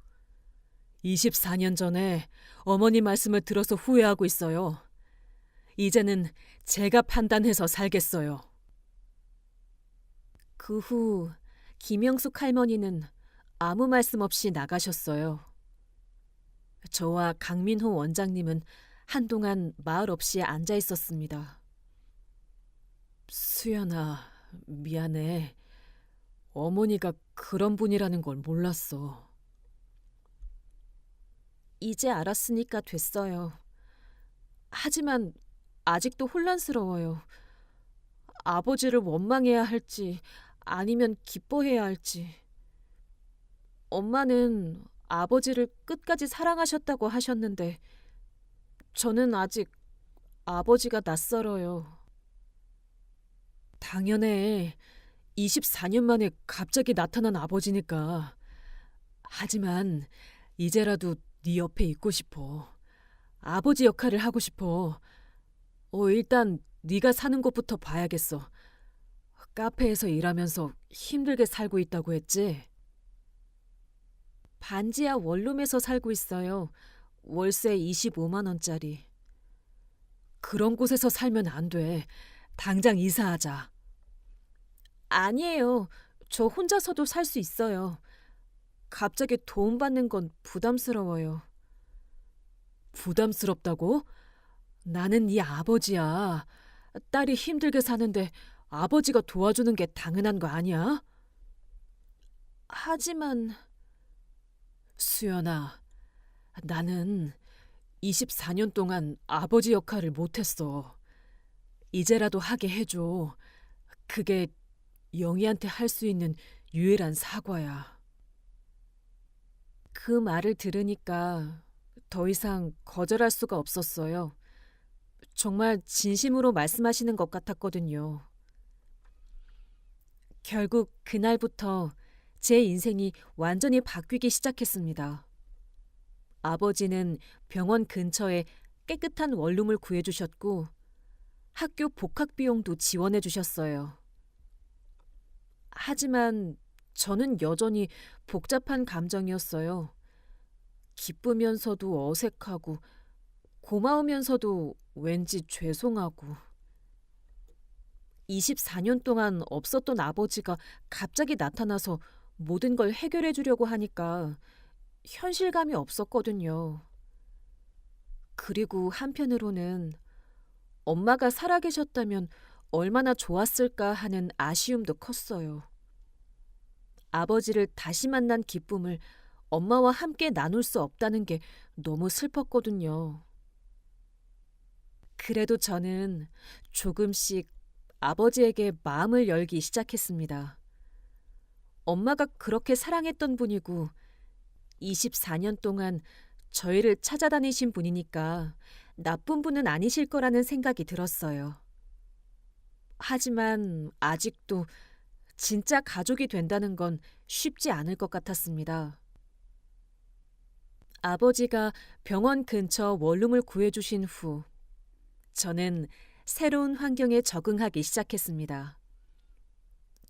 24년 전에 어머니 말씀을 들어서 후회하고 있어요. 이제는 제가 판단해서 살겠어요. 그 후 김영숙 할머니는 아무 말씀 없이 나가셨어요. 저와 강민호 원장님은 한동안 말 없이 앉아 있었습니다. 수연아, 미안해. 어머니가 그런 분이라는 걸 몰랐어. 이제 알았으니까 됐어요. 하지만 아직도 혼란스러워요. 아버지를 원망해야 할지 아니면 기뻐해야 할지. 엄마는 아버지를 끝까지 사랑하셨다고 하셨는데 저는 아직 아버지가 낯설어요. 당연해. 24년 만에 갑자기 나타난 아버지니까. 하지만 이제라도 네 옆에 있고 싶어. 아버지 역할을 하고 싶어. 일단 네가 사는 곳부터 봐야겠어. 카페에서 일하면서 힘들게 살고 있다고 했지? 반지하 원룸에서 살고 있어요. 월세 25만 원짜리. 그런 곳에서 살면 안 돼. 당장 이사하자. 아니에요. 저 혼자서도 살 수 있어요. 갑자기 도움받는 건 부담스러워요. 부담스럽다고? 나는 네 아버지야. 딸이 힘들게 사는데 아버지가 도와주는 게 당연한 거 아니야? 하지만 수연아, 나는 24년 동안 아버지 역할을 못했어. 이제라도 하게 해줘. 그게 영희한테 할 수 있는 유일한 사과야. 그 말을 들으니까 더 이상 거절할 수가 없었어요. 정말 진심으로 말씀하시는 것 같았거든요. 결국 그날부터 제 인생이 완전히 바뀌기 시작했습니다. 아버지는 병원 근처에 깨끗한 원룸을 구해주셨고 학교 복학 비용도 지원해 주셨어요. 하지만 저는 여전히 복잡한 감정이었어요. 기쁘면서도 어색하고 고마우면서도 왠지 죄송하고. 24년 동안 없었던 아버지가 갑자기 나타나서 모든 걸 해결해 주려고 하니까 현실감이 없었거든요. 그리고 한편으로는 엄마가 살아계셨다면 얼마나 좋았을까 하는 아쉬움도 컸어요. 아버지를 다시 만난 기쁨을 엄마와 함께 나눌 수 없다는 게 너무 슬펐거든요. 그래도 저는 조금씩 아버지에게 마음을 열기 시작했습니다. 엄마가 그렇게 사랑했던 분이고 24년 동안 저희를 찾아다니신 분이니까 나쁜 분은 아니실 거라는 생각이 들었어요. 하지만 아직도 진짜 가족이 된다는 건 쉽지 않을 것 같았습니다. 아버지가 병원 근처 원룸을 구해주신 후 저는 새로운 환경에 적응하기 시작했습니다.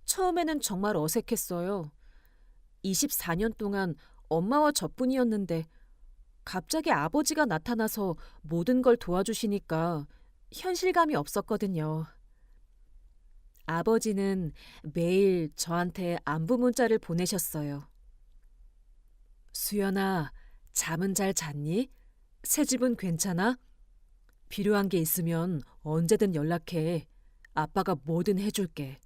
처음에는 정말 어색했어요. 24년 동안 엄마와 저뿐이었는데 갑자기 아버지가 나타나서 모든 걸 도와주시니까 현실감이 없었거든요. 아버지는 매일 저한테 안부 문자를 보내셨어요. 수연아, 잠은 잘 잤니? 새 집은 괜찮아? 필요한 게 있으면 언제든 연락해. 아빠가 뭐든 해줄게.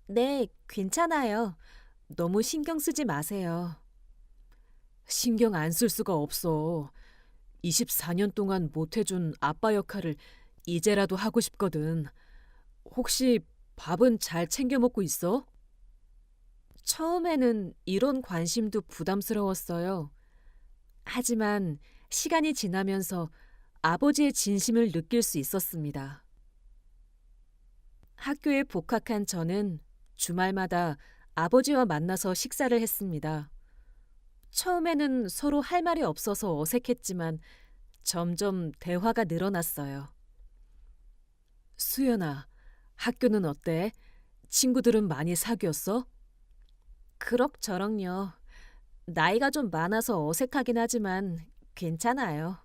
네, 괜찮아요. 너무 신경 쓰지 마세요. 신경 안 쓸 수가 없어. 24년 동안 못 해준 아빠 역할을 이제라도 하고 싶거든. 혹시 밥은 잘 챙겨 먹고 있어? 처음에는 이런 관심도 부담스러웠어요. 하지만 시간이 지나면서 아버지의 진심을 느낄 수 있었습니다. 학교에 복학한 저는 주말마다 아버지와 만나서 식사를 했습니다. 처음에는 서로 할 말이 없어서 어색했지만 점점 대화가 늘어났어요. 수연아, 학교는 어때? 친구들은 많이 사귀었어? 그럭저럭요. 나이가 좀 많아서 어색하긴 하지만 괜찮아요.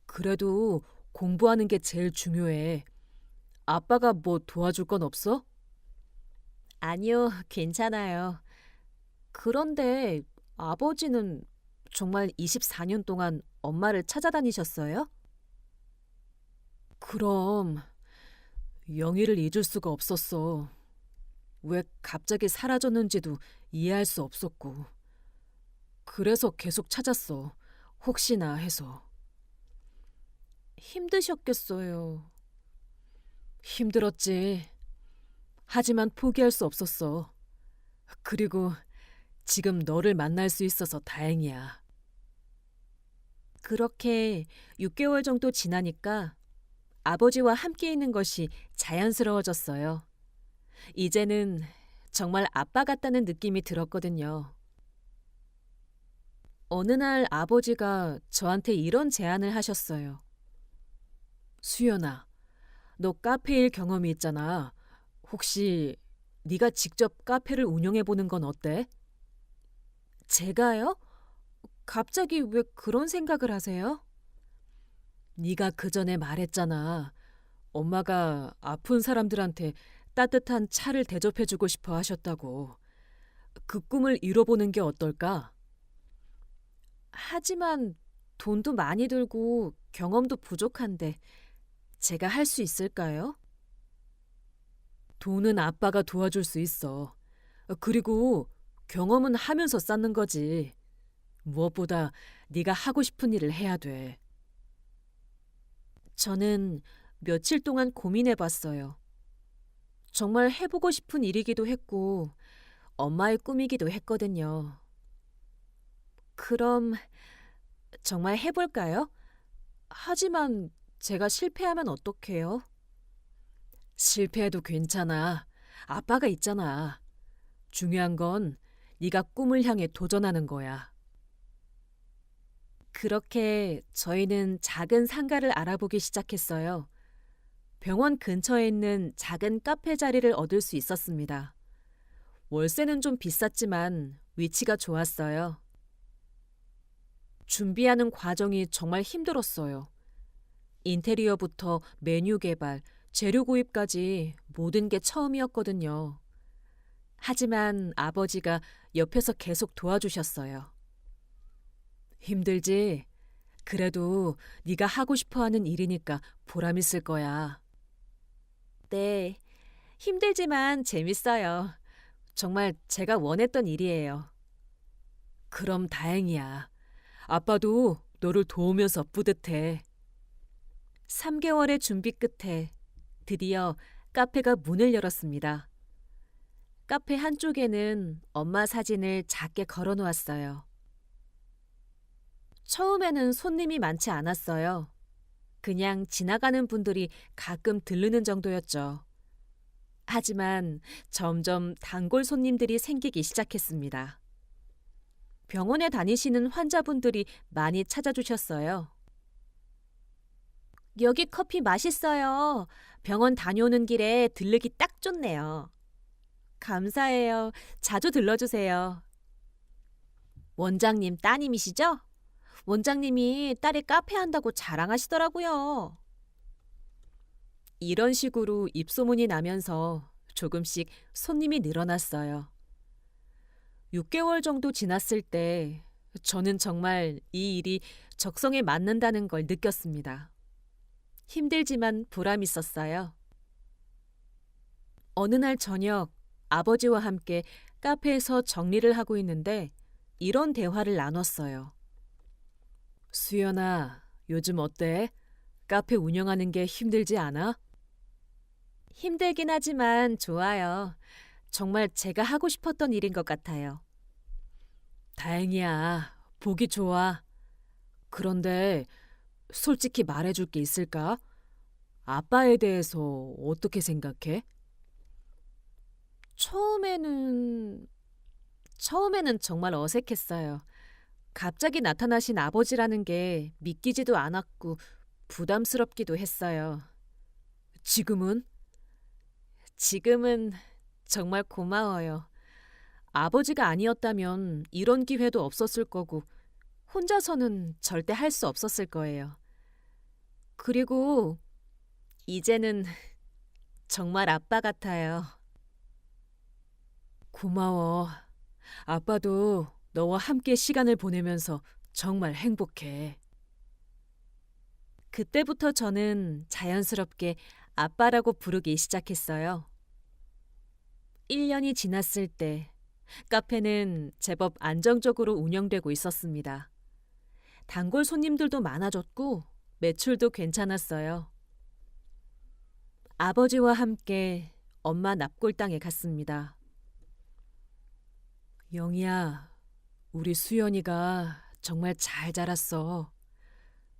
그래도 공부하는 게 제일 중요해. 아빠가 뭐 도와줄 건 없어? 아니요, 괜찮아요. 그런데 아버지는 정말 24년 동안 엄마를 찾아다니셨어요? 그럼 영희를 잊을 수가 없었어. 왜 갑자기 사라졌는지도 이해할 수 없었고. 그래서 계속 찾았어. 혹시나 해서. 힘드셨겠어요. 힘들었지. 하지만 포기할 수 없었어. 그리고 지금 너를 만날 수 있어서 다행이야. 그렇게 6개월 정도 지나니까 아버지와 함께 있는 것이 자연스러워졌어요. 이제는 정말 아빠 같다는 느낌이 들었거든요. 어느 날 아버지가 저한테 이런 제안을 하셨어요. 수연아, 너 카페 일 경험이 있잖아. 혹시 네가 직접 카페를 운영해 보는 건 어때? 제가요? 갑자기 왜 그런 생각을 하세요? 네가 그전에 말했잖아. 엄마가 아픈 사람들한테 따뜻한 차를 대접해주고 싶어 하셨다고. 그 꿈을 이뤄보는 게 어떨까? 하지만 돈도 많이 들고 경험도 부족한데 제가 할 수 있을까요? 돈은 아빠가 도와줄 수 있어. 그리고 경험은 하면서 쌓는 거지. 무엇보다 네가 하고 싶은 일을 해야 돼. 저는 며칠 동안 고민해 봤어요. 정말 해보고 싶은 일이기도 했고 엄마의 꿈이기도 했거든요. 그럼 정말 해볼까요? 하지만 제가 실패하면 어떡해요? 실패해도 괜찮아. 아빠가 있잖아. 중요한 건 네가 꿈을 향해 도전하는 거야. 그렇게 저희는 작은 상가를 알아보기 시작했어요. 병원 근처에 있는 작은 카페 자리를 얻을 수 있었습니다. 월세는 좀 비쌌지만 위치가 좋았어요. 준비하는 과정이 정말 힘들었어요. 인테리어부터 메뉴 개발, 재료 구입까지 모든 게 처음이었거든요. 하지만 아버지가 옆에서 계속 도와주셨어요. 힘들지? 그래도 네가 하고 싶어하는 일이니까 보람 있을 거야. 네, 힘들지만 재밌어요. 정말 제가 원했던 일이에요. 그럼 다행이야. 아빠도 너를 도우면서 뿌듯해. 3개월의 준비 끝에 드디어 카페가 문을 열었습니다. 카페 한쪽에는 엄마 사진을 작게 걸어 놓았어요. 처음에는 손님이 많지 않았어요. 그냥 지나가는 분들이 가끔 들르는 정도였죠. 하지만 점점 단골 손님들이 생기기 시작했습니다. 병원에 다니시는 환자분들이 많이 찾아주셨어요. 여기 커피 맛있어요. 병원 다녀오는 길에 들르기 딱 좋네요. 감사해요. 자주 들러주세요. 원장님 따님이시죠? 원장님이 딸이 카페 한다고 자랑하시더라고요. 이런 식으로 입소문이 나면서 조금씩 손님이 늘어났어요. 6개월 정도 지났을 때 저는 정말 이 일이 적성에 맞는다는 걸 느꼈습니다. 힘들지만 보람 있었어요. 어느 날 저녁 아버지와 함께 카페에서 정리를 하고 있는데 이런 대화를 나눴어요. 수연아, 요즘 어때? 카페 운영하는 게 힘들지 않아? 힘들긴 하지만 좋아요. 정말 제가 하고 싶었던 일인 것 같아요. 다행이야. 보기 좋아. 그런데 솔직히 말해줄 게 있을까? 아빠에 대해서 어떻게 생각해? 처음에는 정말 어색했어요. 갑자기 나타나신 아버지라는 게 믿기지도 않았고 부담스럽기도 했어요. 지금은? 지금은 정말 고마워요. 아버지가 아니었다면 이런 기회도 없었을 거고 혼자서는 절대 할 수 없었을 거예요. 그리고 이제는 정말 아빠 같아요. 고마워. 아빠도 너와 함께 시간을 보내면서 정말 행복해. 그때부터 저는 자연스럽게 아빠라고 부르기 시작했어요. 1년이 지났을 때 카페는 제법 안정적으로 운영되고 있었습니다. 단골 손님들도 많아졌고 매출도 괜찮았어요. 아버지와 함께 엄마 납골당에 갔습니다. 영희야, 우리 수연이가 정말 잘 자랐어.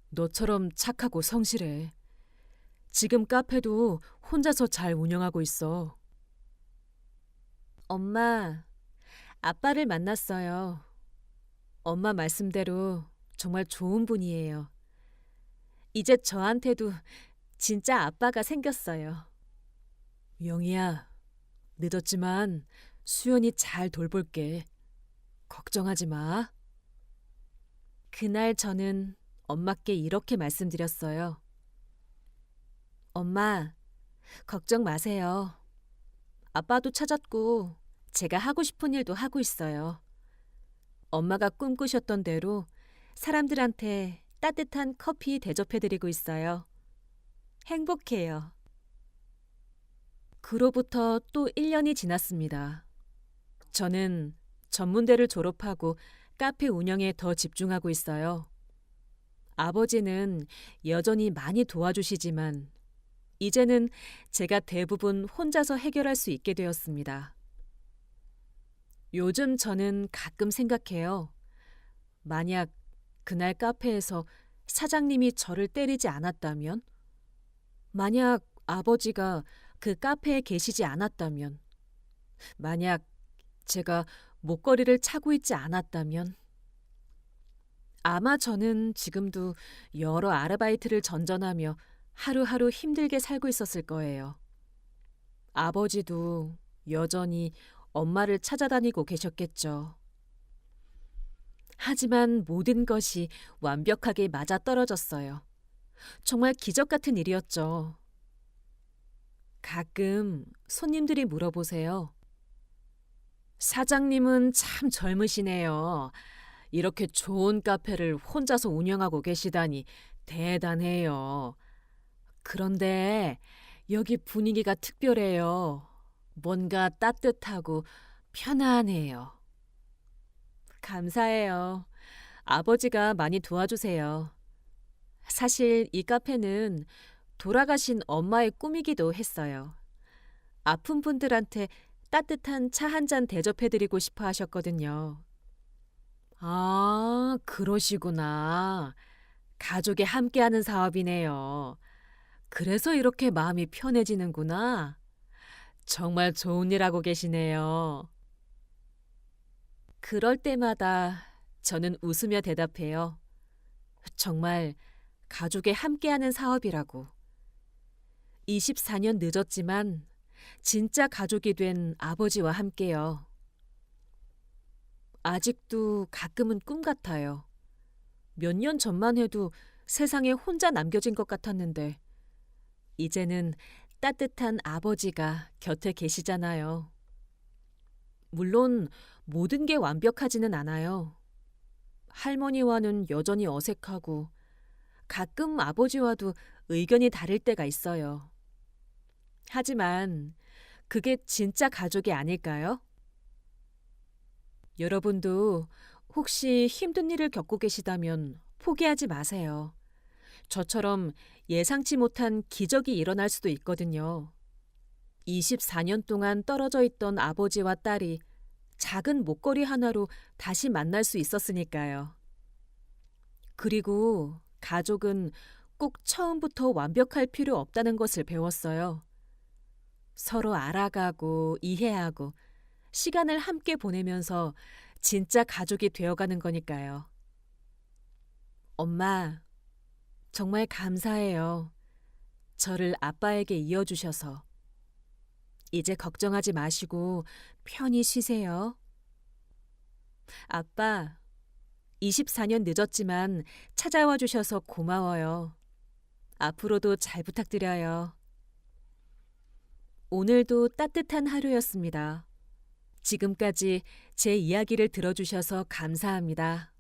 너처럼 착하고 성실해. 지금 카페도 혼자서 잘 운영하고 있어. 엄마, 아빠를 만났어요. 엄마 말씀대로 정말 좋은 분이에요. 이제 저한테도 진짜 아빠가 생겼어요. 영희야, 늦었지만 수연이 잘 돌볼게. 걱정하지 마. 그날 저는 엄마께 이렇게 말씀드렸어요. 엄마, 걱정 마세요. 아빠도 찾았고 제가 하고 싶은 일도 하고 있어요. 엄마가 꿈꾸셨던 대로 사람들한테 따뜻한 커피 대접해드리고 있어요. 행복해요. 그로부터 또 1년이 지났습니다. 저는 전문대를 졸업하고 카페 운영에 더 집중하고 있어요. 아버지는 여전히 많이 도와주시지만 이제는 제가 대부분 혼자서 해결할 수 있게 되었습니다. 요즘 저는 가끔 생각해요. 만약 그날 카페에서 사장님이 저를 때리지 않았다면? 만약 아버지가 그 카페에 계시지 않았다면? 만약 제가 목걸이를 차고 있지 않았다면? 아마 저는 지금도 여러 아르바이트를 전전하며 하루하루 힘들게 살고 있었을 거예요. 아버지도 여전히 엄마를 찾아다니고 계셨겠죠. 하지만 모든 것이 완벽하게 맞아떨어졌어요. 정말 기적 같은 일이었죠. 가끔 손님들이 물어보세요. 사장님은 참 젊으시네요. 이렇게 좋은 카페를 혼자서 운영하고 계시다니 대단해요. 그런데 여기 분위기가 특별해요. 뭔가 따뜻하고 편안해요. 감사해요. 아버지가 많이 도와주세요. 사실 이 카페는 돌아가신 엄마의 꿈이기도 했어요. 아픈 분들한테 따뜻한 차 한 잔 대접해드리고 싶어 하셨거든요. 아, 그러시구나. 가족이 함께하는 사업이네요. 그래서 이렇게 마음이 편해지는구나. 정말 좋은 일 하고 계시네요. 그럴 때마다 저는 웃으며 대답해요. 정말 가족이 함께하는 사업이라고. 24년 늦었지만 진짜 가족이 된 아버지와 함께요. 아직도 가끔은 꿈 같아요. 몇 년 전만 해도 세상에 혼자 남겨진 것 같았는데 이제는 따뜻한 아버지가 곁에 계시잖아요. 물론 모든 게 완벽하지는 않아요. 할머니와는 여전히 어색하고 가끔 아버지와도 의견이 다를 때가 있어요. 하지만 그게 진짜 가족이 아닐까요? 여러분도 혹시 힘든 일을 겪고 계시다면 포기하지 마세요. 저처럼 예상치 못한 기적이 일어날 수도 있거든요. 24년 동안 떨어져 있던 아버지와 딸이 작은 목걸이 하나로 다시 만날 수 있었으니까요. 그리고 가족은 꼭 처음부터 완벽할 필요 없다는 것을 배웠어요. 서로 알아가고 이해하고 시간을 함께 보내면서 진짜 가족이 되어가는 거니까요. 엄마, 정말 감사해요. 저를 아빠에게 이어주셔서. 이제 걱정하지 마시고 편히 쉬세요. 아빠, 24년 늦었지만 찾아와 주셔서 고마워요. 앞으로도 잘 부탁드려요. 오늘도 따뜻한 하루였습니다. 지금까지 제 이야기를 들어주셔서 감사합니다.